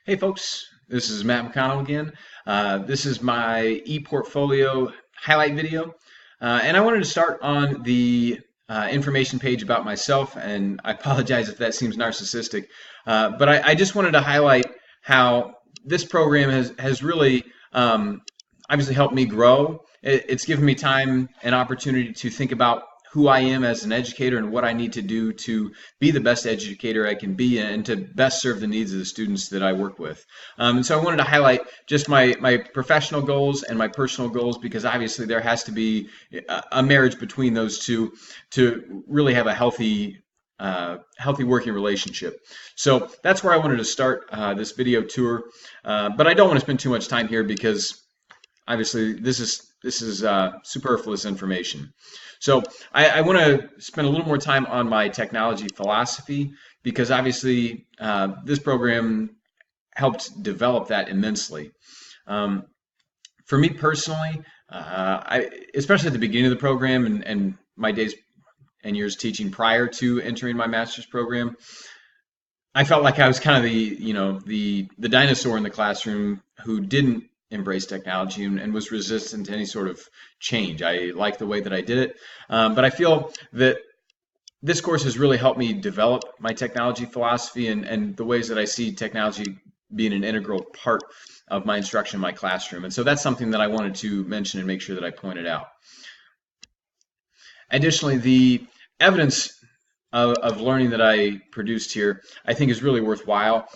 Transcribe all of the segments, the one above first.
Hey folks, this is Matt McConnell again. This is my ePortfolio highlight video. And I wanted to start on the information page about myself, and I apologize if that seems narcissistic, but I just wanted to highlight how this program has really obviously helped me grow. It's given me time and opportunity to think about who I am as an educator and what I need to do to be the best educator I can be and to best serve the needs of the students that I work with. And so I wanted to highlight just my professional goals and my personal goals because obviously there has to be a marriage between those two to really have a healthy working relationship. So that's where I wanted to start this video tour. But I don't want to spend too much time here because obviously this is superfluous information. So I want to spend a little more time on my technology philosophy because obviously this program helped develop that immensely. For me personally, especially at the beginning of the program and my days and years teaching prior to entering my master's program, I felt like I was kind of the dinosaur in the classroom who didn't embrace technology and was resistant to any sort of change. I liked the way that I did it, but I feel that this course has really helped me develop my technology philosophy and the ways that I see technology being an integral part of my instruction in my classroom. And so that's something that I wanted to mention and make sure that I pointed out. Additionally, the evidence of learning that I produced here, I think is really worthwhile.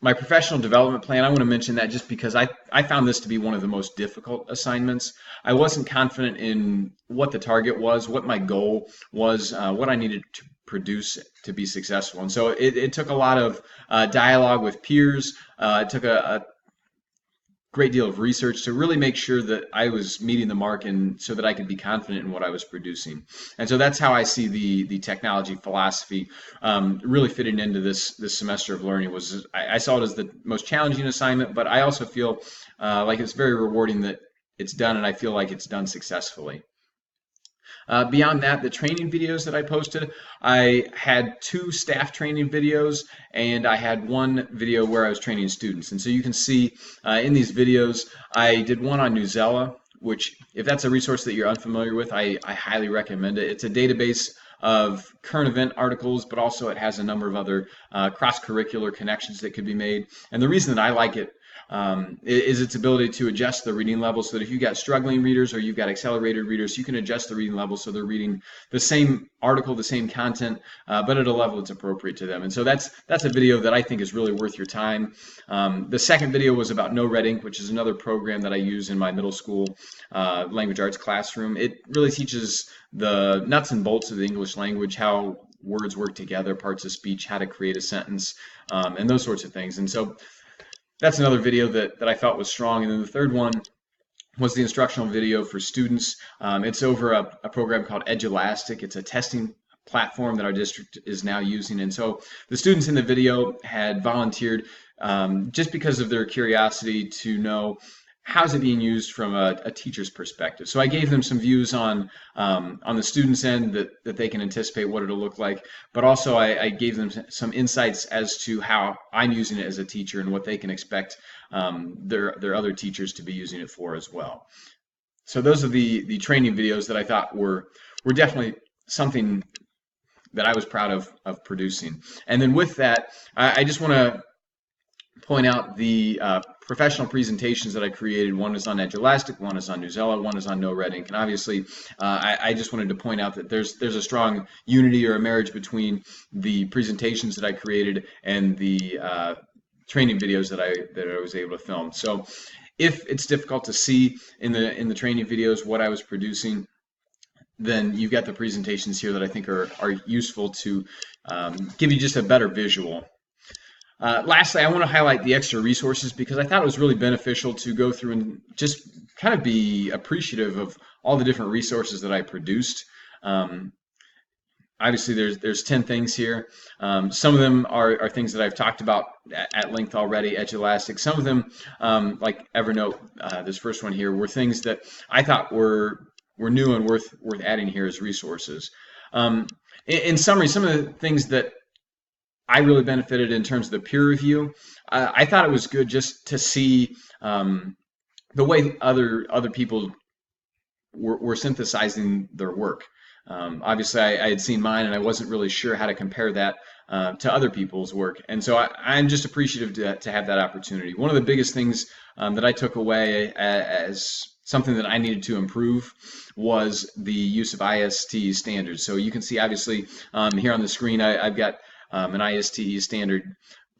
My professional development plan, I want to mention that just because I found this to be one of the most difficult assignments. I wasn't confident in what the target was, what my goal was, what I needed to produce to be successful. And so it took a lot of dialogue with peers. It took a great deal of research to really make sure that I was meeting the mark and so that I could be confident in what I was producing. And so that's how I see the technology philosophy really fitting into this semester of learning. I saw it as the most challenging assignment, but I also feel like it's very rewarding that it's done, and I feel like it's done successfully. Beyond that, the training videos that I posted, I had 2 staff training videos and I had 1 video where I was training students. And so you can see in these videos, I did one on Newsela, which if that's a resource that you're unfamiliar with, I highly recommend it. It's a database of current event articles, but also it has a number of other cross-curricular connections that could be made. And the reason that I like it is its ability to adjust the reading level so that if you've got struggling readers or you've got accelerated readers, you can adjust the reading level so they're reading the same article, the same content, but at a level that's appropriate to them. And so that's a video that I think is really worth your time. The second video was about No Red Ink, which is another program that I use in my middle school language arts classroom. It really teaches the nuts and bolts of the English language, how words work together, parts of speech, how to create a sentence, and those sorts of things. And so that's another video that I felt was strong. And then the third one was the instructional video for students. It's over a program called Edulastic. It's a testing platform that our district is now using. And so the students in the video had volunteered just because of their curiosity to know how's it being used from a teacher's perspective. So I gave them some views on the student's end that they can anticipate what it'll look like, but also I gave them some insights as to how I'm using it as a teacher and what they can expect their other teachers to be using it for as well. So those are the training videos that I thought were definitely something that I was proud of producing. And then with that, I just want to point out the professional presentations that I created. One is on Edulastic, one is on Newsela, one is on No Red Ink. And obviously, I just wanted to point out that there's a strong unity or a marriage between the presentations that I created and the training videos that I was able to film. So if it's difficult to see in the training videos what I was producing, then you've got the presentations here that I think are useful to give you just a better visual. Lastly, I want to highlight the extra resources because I thought it was really beneficial to go through and just kind of be appreciative of all the different resources that I produced. Obviously, there's 10 things here. Some of them are things that I've talked about at length already, Edulastic. Some of them, like Evernote, this first one here, were things that I thought were new and worth adding here as resources. In summary, some of the things that I really benefited in terms of the peer review. I thought it was good just to see the way other people were synthesizing their work. Obviously, I had seen mine, and I wasn't really sure how to compare that to other people's work. And so I'm just appreciative to have that opportunity. One of the biggest things that I took away as something that I needed to improve was the use of ISTE standards. So you can see, obviously, here on the screen, I've got an ISTE standard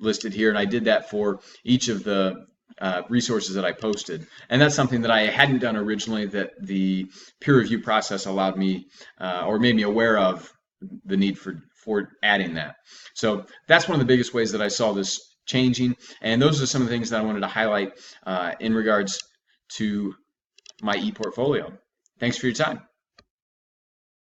listed here, and I did that for each of the resources that I posted. And that's something that I hadn't done originally, that the peer review process allowed me or made me aware of the need for adding that. So that's one of the biggest ways that I saw this changing. And those are some of the things that I wanted to highlight in regards to my ePortfolio. Thanks for your time.